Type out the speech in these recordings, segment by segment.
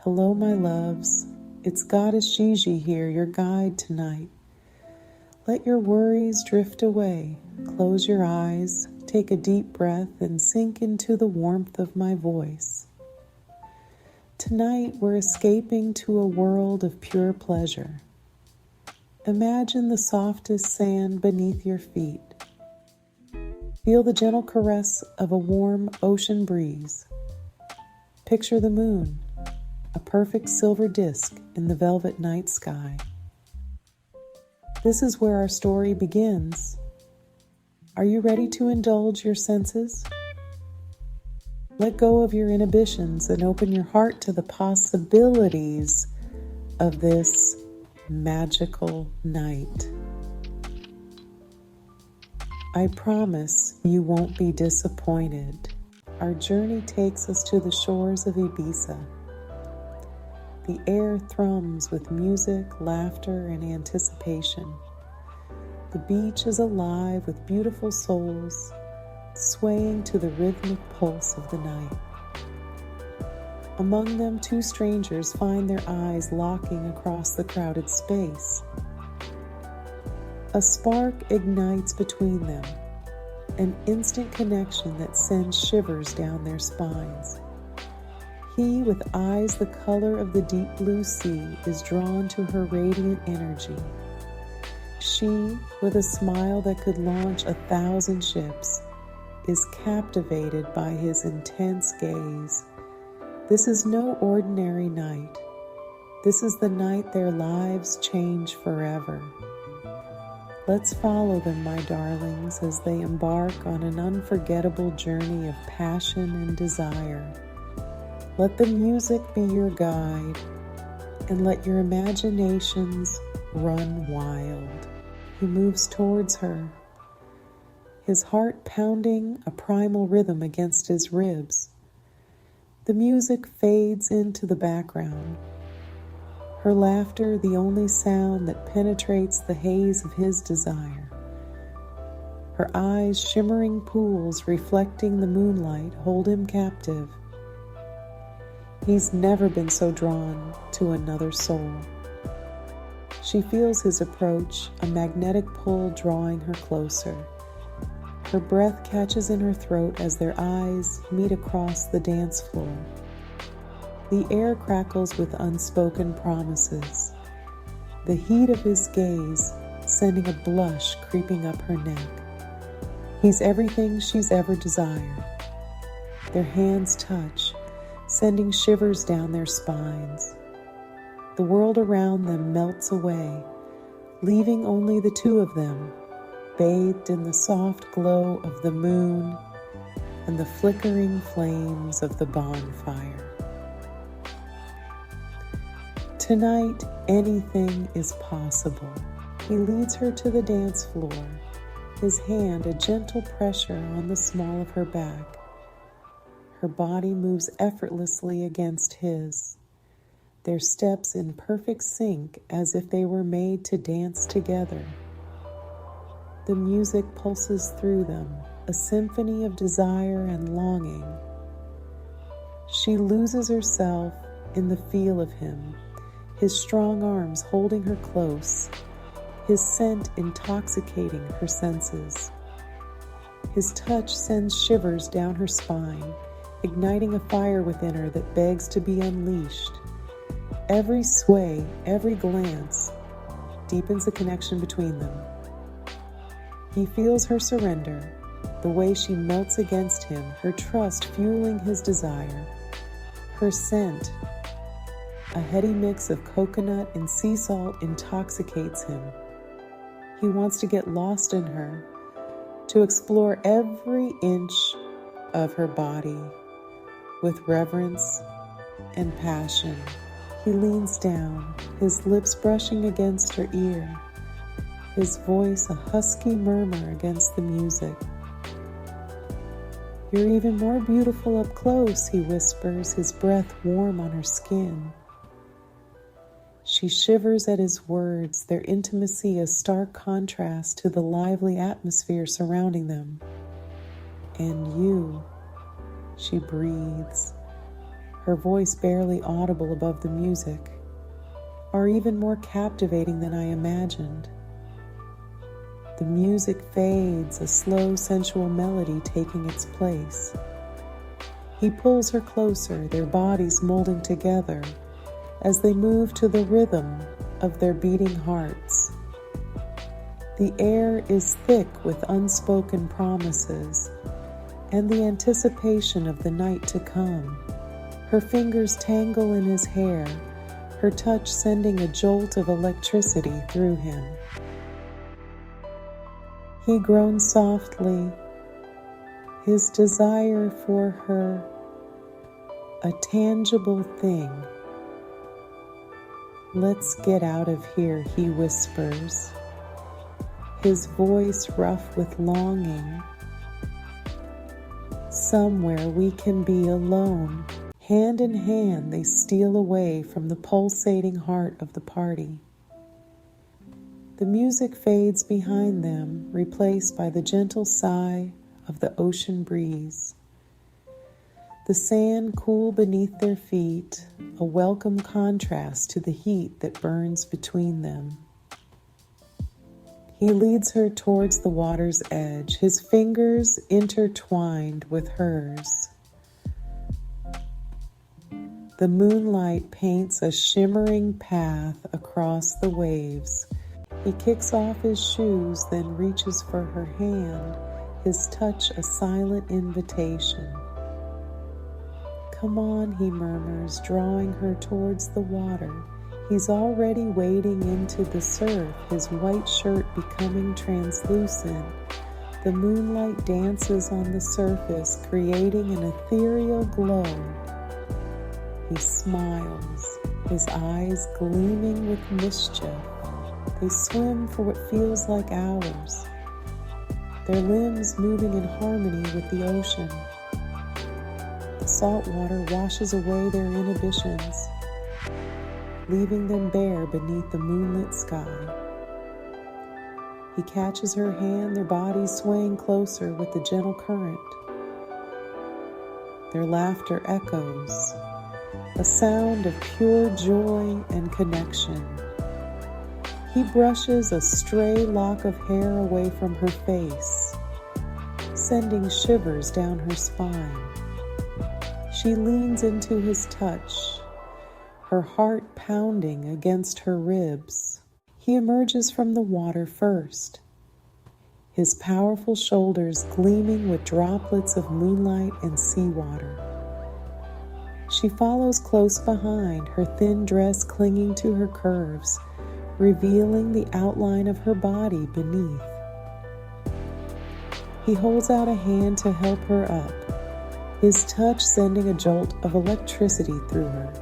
Hello, my loves. It's Goddess Gigi here, your guide tonight. Let your worries drift away. Close your eyes, take a deep breath, and sink into the warmth of my voice. Tonight, we're escaping to a world of pure pleasure. Imagine the softest sand beneath your feet. Feel the gentle caress of a warm ocean breeze. Picture the moon, a perfect silver disk in the velvet night sky. This is where our story begins. Are you ready to indulge your senses? Let go of your inhibitions and open your heart to the possibilities of this magical night. I promise you won't be disappointed. Our journey takes us to the shores of Ibiza. The air thrums with music, laughter, and anticipation. The beach is alive with beautiful souls, swaying to the rhythmic pulse of the night. Among them, two strangers find their eyes locking across the crowded space. A spark ignites between them, an instant connection that sends shivers down their spines. He, with eyes the color of the deep blue sea, is drawn to her radiant energy. She, with a smile that could launch 1,000 ships, is captivated by his intense gaze. This is no ordinary night. This is the night their lives change forever. Let's follow them, my darlings, as they embark on an unforgettable journey of passion and desire. Let the music be your guide, and let your imaginations run wild. He moves towards her, his heart pounding a primal rhythm against his ribs. The music fades into the background, her laughter the only sound that penetrates the haze of his desire. Her eyes, shimmering pools reflecting the moonlight, hold him captive. He's never been so drawn to another soul. She feels his approach, a magnetic pull drawing her closer. Her breath catches in her throat as their eyes meet across the dance floor. The air crackles with unspoken promises, the heat of his gaze sending a blush creeping up her neck. He's everything she's ever desired. Their hands touch, sending shivers down their spines. The world around them melts away, leaving only the two of them, bathed in the soft glow of the moon and the flickering flames of the bonfire. Tonight, anything is possible. He leads her to the dance floor, his hand a gentle pressure on the small of her back. Her body moves effortlessly against his, their steps in perfect sync as if they were made to dance together. The music pulses through them, a symphony of desire and longing. She loses herself in the feel of him, his strong arms holding her close, his scent intoxicating her senses. His touch sends shivers down her spine, igniting a fire within her that begs to be unleashed. Every sway, every glance deepens the connection between them. He feels her surrender, the way she melts against him, her trust fueling his desire. Her scent, a heady mix of coconut and sea salt, intoxicates him. He wants to get lost in her, to explore every inch of her body with reverence and passion. He leans down, his lips brushing against her ear, his voice a husky murmur against the music. "You're even more beautiful up close," he whispers, his breath warm on her skin. She shivers at his words, their intimacy a stark contrast to the lively atmosphere surrounding them. "And you," she breathes, her voice barely audible above the music, are even more captivating than I imagined. The music fades, a slow, sensual melody taking its place. He pulls her closer, their bodies molding together as they move to the rhythm of their beating hearts. The air is thick with unspoken promises and the anticipation of the night to come. Her fingers tangle in his hair, her touch sending a jolt of electricity through him. He groans softly, his desire for her a tangible thing. "Let's get out of here," he whispers, his voice rough with longing. "Somewhere we can be alone." Hand in hand, they steal away from the pulsating heart of the party. The music fades behind them, replaced by the gentle sigh of the ocean breeze. The sand cool beneath their feet, a welcome contrast to the heat that burns between them. He leads her towards the water's edge, his fingers intertwined with hers. The moonlight paints a shimmering path across the waves. He kicks off his shoes, then reaches for her hand, his touch a silent invitation. "Come on," he murmurs, drawing her towards the water. He's already wading into the surf, his white shirt becoming translucent. The moonlight dances on the surface, creating an ethereal glow. He smiles, his eyes gleaming with mischief. They swim for what feels like hours, their limbs moving in harmony with the ocean. The salt water washes away their inhibitions, leaving them bare beneath the moonlit sky. He catches her hand, their bodies swaying closer with the gentle current. Their laughter echoes, a sound of pure joy and connection. He brushes a stray lock of hair away from her face, sending shivers down her spine. She leans into his touch, her heart pounding against her ribs. He emerges from the water first, his powerful shoulders gleaming with droplets of moonlight and seawater. She follows close behind, her thin dress clinging to her curves, revealing the outline of her body beneath. He holds out a hand to help her up, his touch sending a jolt of electricity through her.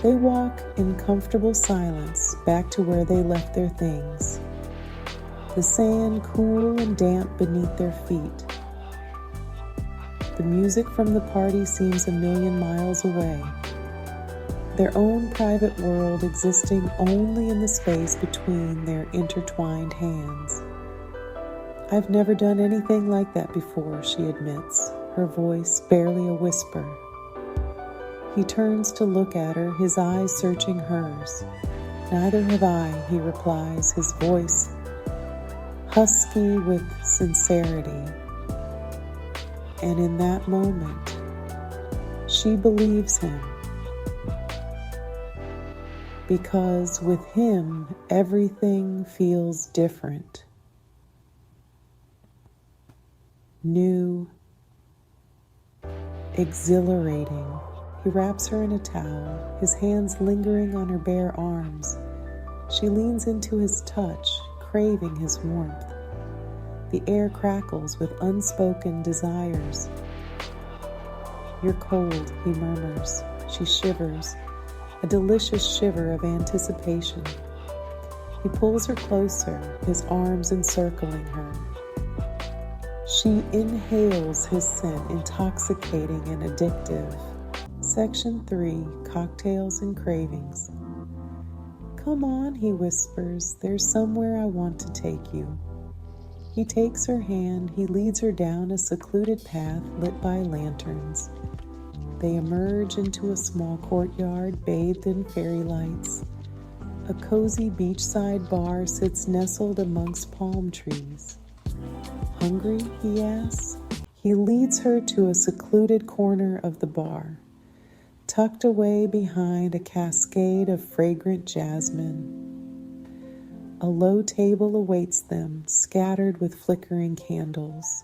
They walk in comfortable silence back to where they left their things, the sand cool and damp beneath their feet. The music from the party seems a million miles away, their own private world existing only in the space between their intertwined hands. "I've never done anything like that before," she admits, her voice barely a whisper. He turns to look at her, his eyes searching hers. "Neither have I," he replies, his voice husky with sincerity. And in that moment, she believes him. Because with him, everything feels different. New, exhilarating. He wraps her in a towel, his hands lingering on her bare arms. She leans into his touch, craving his warmth. The air crackles with unspoken desires. "You're cold," he murmurs. She shivers, a delicious shiver of anticipation. He pulls her closer, his arms encircling her. She inhales his scent, intoxicating and addictive. Section 3, Cocktails and Cravings. "Come on," he whispers, "there's somewhere I want to take you." He takes her hand, he leads her down a secluded path lit by lanterns. they emerge into a small courtyard bathed in fairy lights. A cozy beachside bar sits nestled amongst palm trees. "Hungry?" he asks. He leads her to a secluded corner of the bar, tucked away behind a cascade of fragrant jasmine. A low table awaits them, scattered with flickering candles.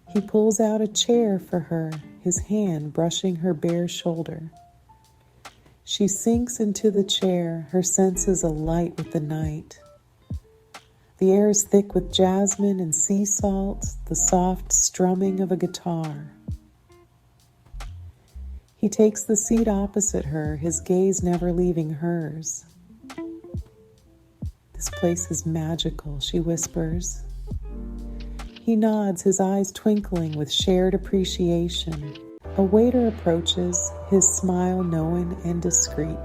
He pulls out a chair for her, his hand brushing her bare shoulder. She sinks into the chair, her senses alight with the night. The air is thick with jasmine and sea salt, the soft strumming of a guitar. He takes the seat opposite her, his gaze never leaving hers. "This place is magical," she whispers. He nods, his eyes twinkling with shared appreciation. A waiter approaches, his smile knowing and discreet.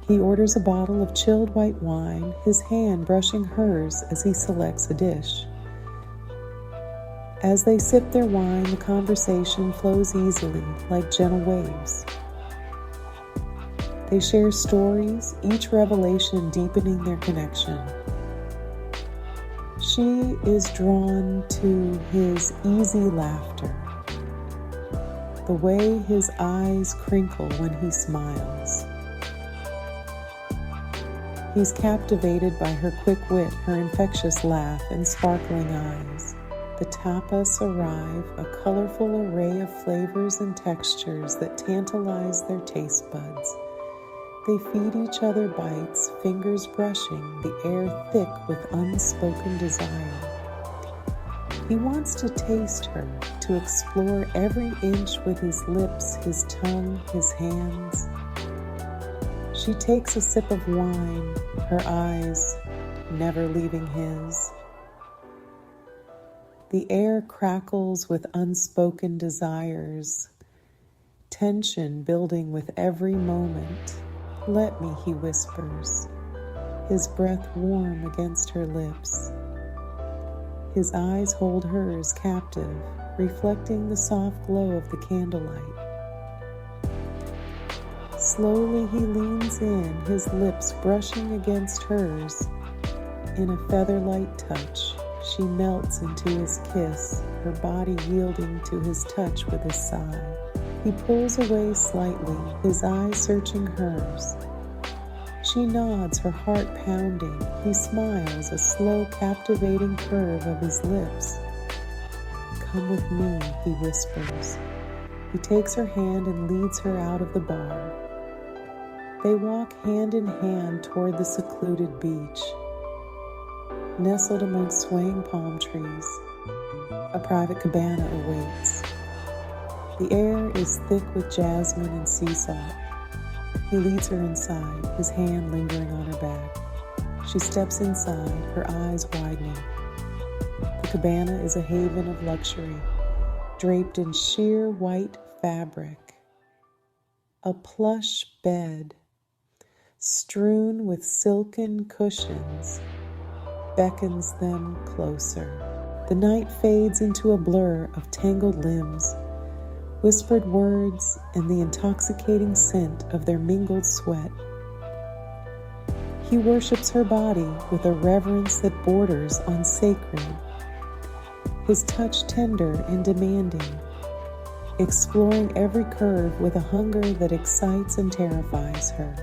He orders a bottle of chilled white wine, his hand brushing hers as he selects a dish. As they sip their wine, the conversation flows easily, like gentle waves. They share stories, each revelation deepening their connection. She is drawn to his easy laughter, the way his eyes crinkle when he smiles. He's captivated by her quick wit, her infectious laugh, and sparkling eyes. The tapas arrive, a colorful array of flavors and textures that tantalize their taste buds. They feed each other bites, fingers brushing, the air thick with unspoken desire. He wants to taste her, to explore every inch with his lips, his tongue, his hands. She takes a sip of wine, her eyes never leaving his. The air crackles with unspoken desires, tension building with every moment. "Let me," he whispers, his breath warm against her lips. His eyes hold hers captive, reflecting the soft glow of the candlelight. Slowly he leans in, his lips brushing against hers. In a feather-light touch, she melts into his kiss, her body yielding to his touch with a sigh. He pulls away slightly, his eyes searching hers. She nods, her heart pounding. He smiles, a slow, captivating curve of his lips. "Come with me," he whispers. He takes her hand and leads her out of the bar. They walk hand in hand toward the secluded beach. Nestled among swaying palm trees, a private cabana awaits. The air is thick with jasmine and sea salt. He leads her inside, his hand lingering on her back. She steps inside, her eyes widening. The cabana is a haven of luxury, draped in sheer white fabric. A plush bed, strewn with silken cushions, beckons them closer. The night fades into a blur of tangled limbs, whispered words, and the intoxicating scent of their mingled sweat. He worships her body with a reverence that borders on sacred, his touch tender and demanding, exploring every curve with a hunger that excites and terrifies her.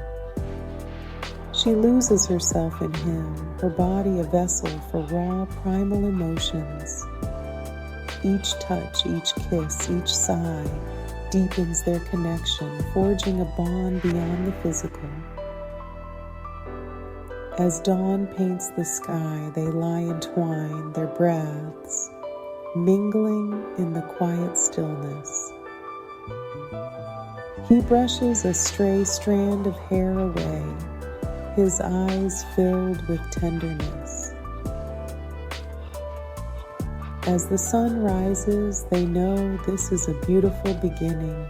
She loses herself in him, her body a vessel for raw, primal emotions. Each touch, each kiss, each sigh deepens their connection, forging a bond beyond the physical. As dawn paints the sky, they lie entwined, their breaths mingling in the quiet stillness. He brushes a stray strand of hair away, his eyes filled with tenderness. As the sun rises, they know this is a beautiful beginning.